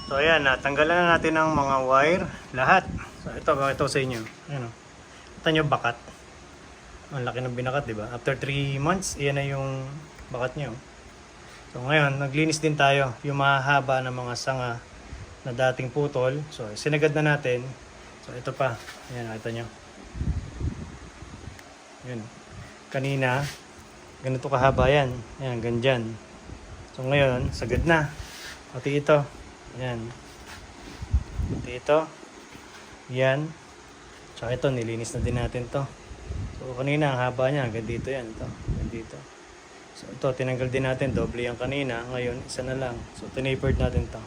So ayan, natanggalan na natin ng mga wire, lahat. So ito sa inyo. Ayan o. Ito nyo bakat. Ang laki ng binakat, di ba? After 3 months, iyan na yung bakat nyo. So ngayon, naglinis din tayo. Yung mahaba ng mga sanga na dating putol. So sinagad na natin. So ito pa. Ayan, nakita nyo. Ayan. Kanina, ganito kahaba yan. Ayan, ganyan. So ngayon, sagad na. Pati ito. Ayan. Pati ito. Yan. Tsaka ito, nilinis na din natin to. So kanina, ang haba niya. Hanggang dito yan. Ito. Hanggang dito. So ito, tinanggal din natin. Doble yung kanina. Ngayon, isa na lang. So tinapered natin to.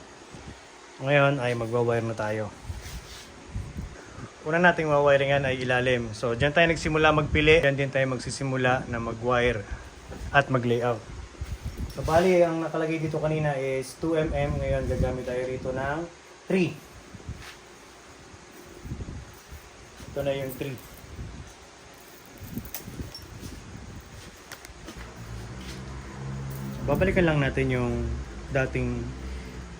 Ngayon ay magwa-wire na tayo. Una nating wawiringan ay ilalim. So dyan tayo nagsimula magpili. Dyan din tayo magsisimula na mag-wire at mag-layout. So bali, ang nakalagay dito kanina is 2mm. Ngayon gagamit tayo rito ng 3. Ito na yung 3. So, babalikan lang natin yung dating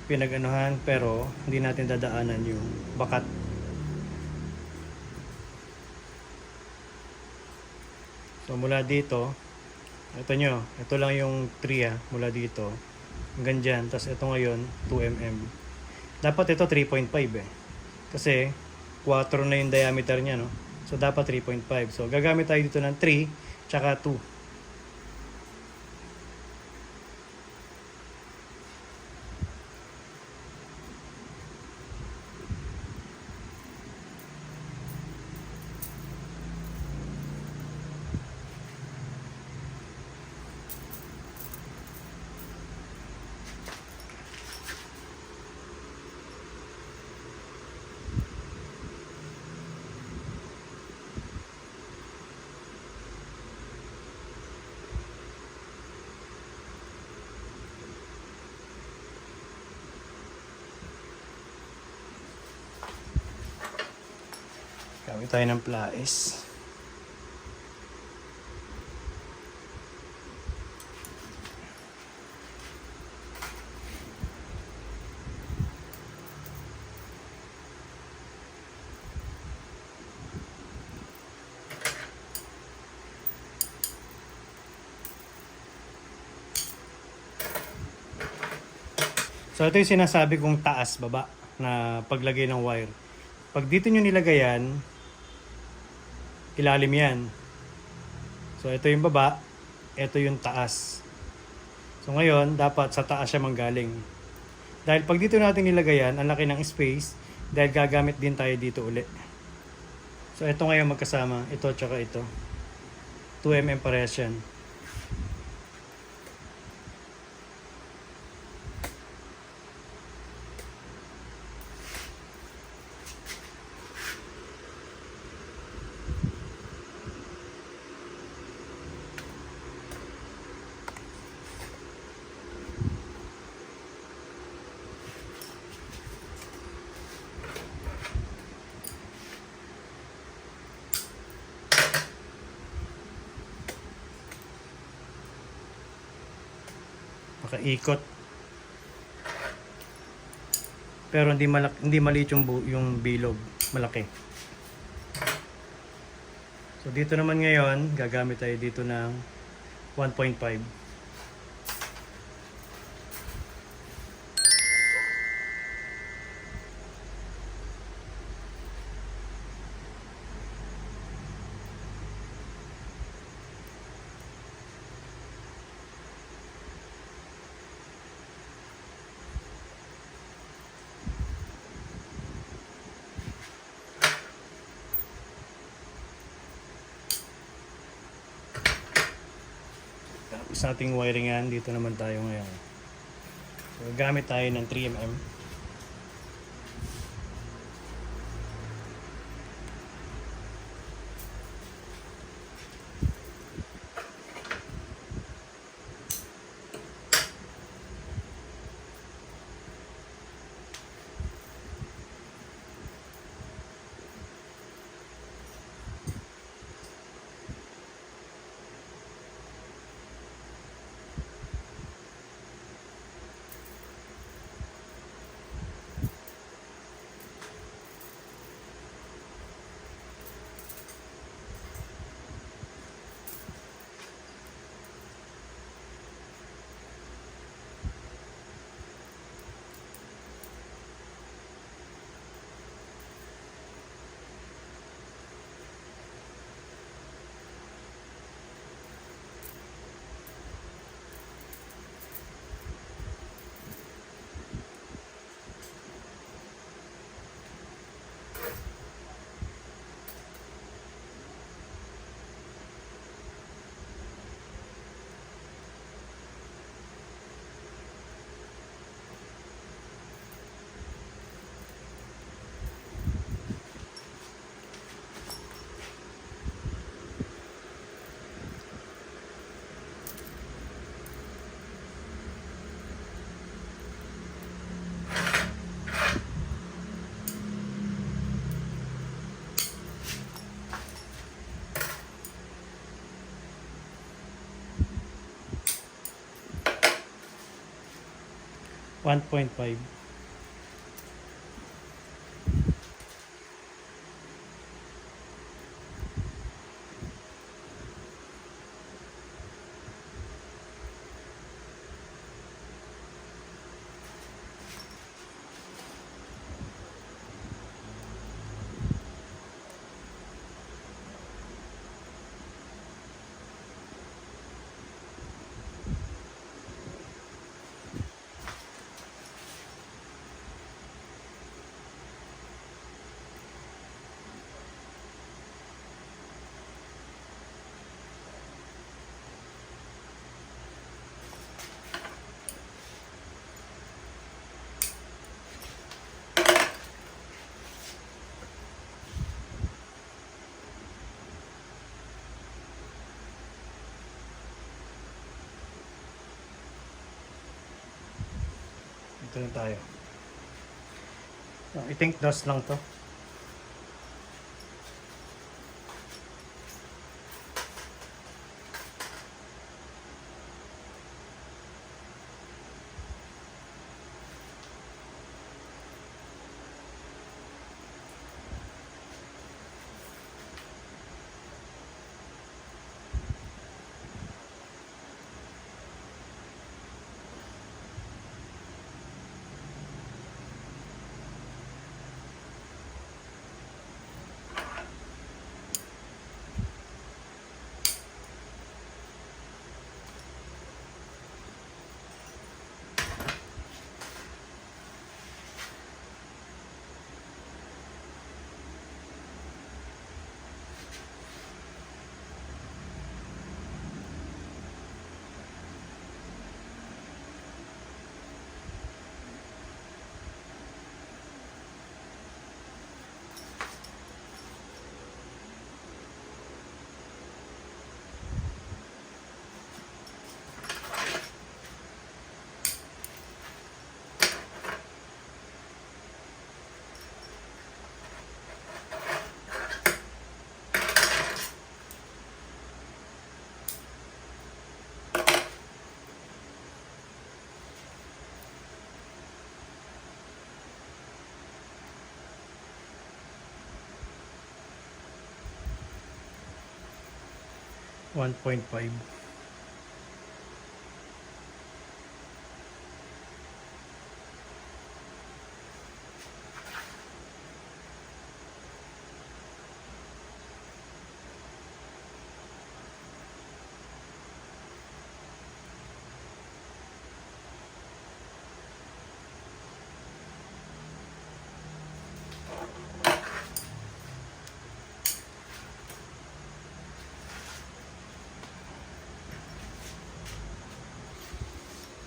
pinag-anuhan pero hindi natin dadaanan yung bakat. So mula dito, ito nyo, ito lang yung 3 mula dito hanggang dyan, tapos ito ngayon 2mm. Dapat ito 3.5 kasi 4 na yung diameter nya, no? So dapat 3.5. So gagamit tayo dito ng 3 tsaka 2. Gamit tayo ng pliers. So ito yung sinasabi kong taas baba na paglagay ng wire. Pag dito nyo nilagay yan, ilalim yan. So ito yung baba, ito yung taas. So ngayon, dapat sa taas siya manggaling. Dahil pag dito natin nilagay yan, ang laki ng space, dahil gagamit din tayo dito uli. So ito ngayon magkasama, ito tsaka ito. 2mm parehas yan. Makaikot. Pero hindi maliit yung bilog, malaki. So dito naman ngayon, gagamit tayo dito ng 1.5. Tapos nating wiringan, dito naman tayo ngayon. So gamit tayo ng 3mm. 1.5. Ito na tayo. I think dos lang to. One point five.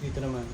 Dito naman.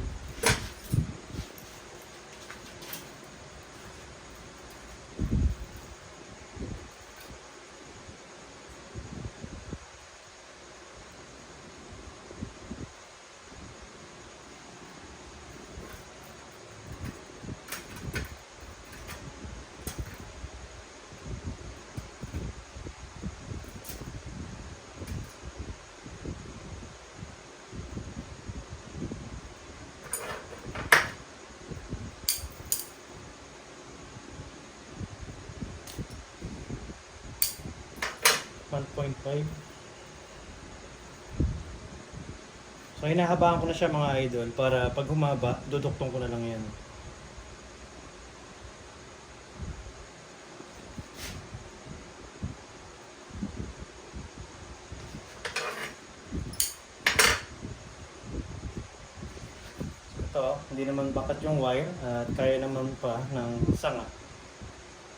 One point five. So hinahabaan ko na siya mga idol para pag humaba, duduktong ko na lang yan. Ito, hindi naman bakat yung wire at kaya naman pa ng sanga.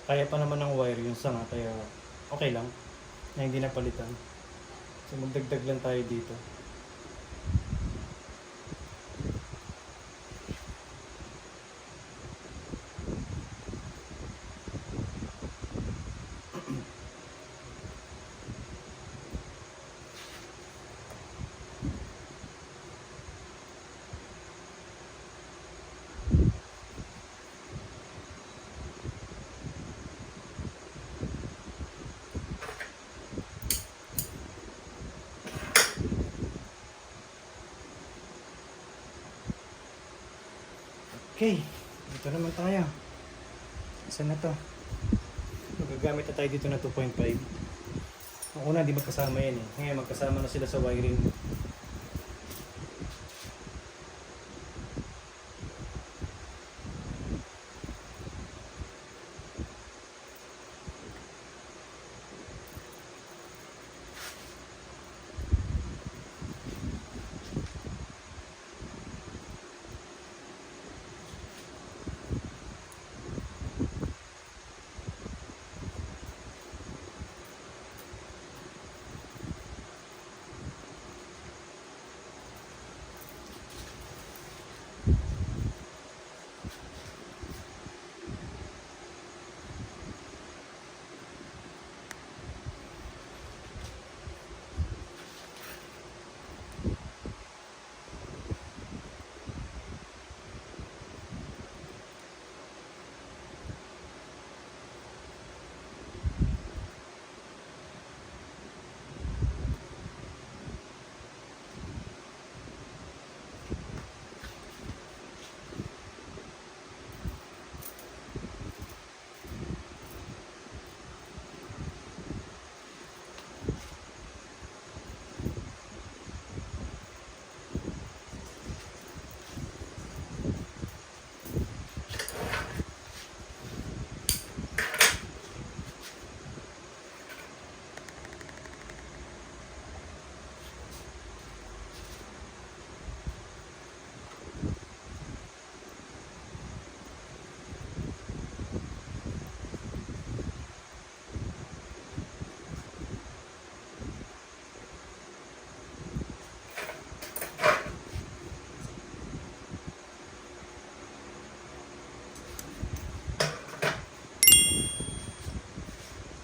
Kaya pa naman ng wire yung sanga kaya okay lang na hindi napalitan. So magdagdag lang tayo dito. Okay, dito naman tayo. Saan na to? Magagamit na tayo dito na 2.5. Ang una, di magkasama yan eh. Ngayon, magkasama na sila sa wiring.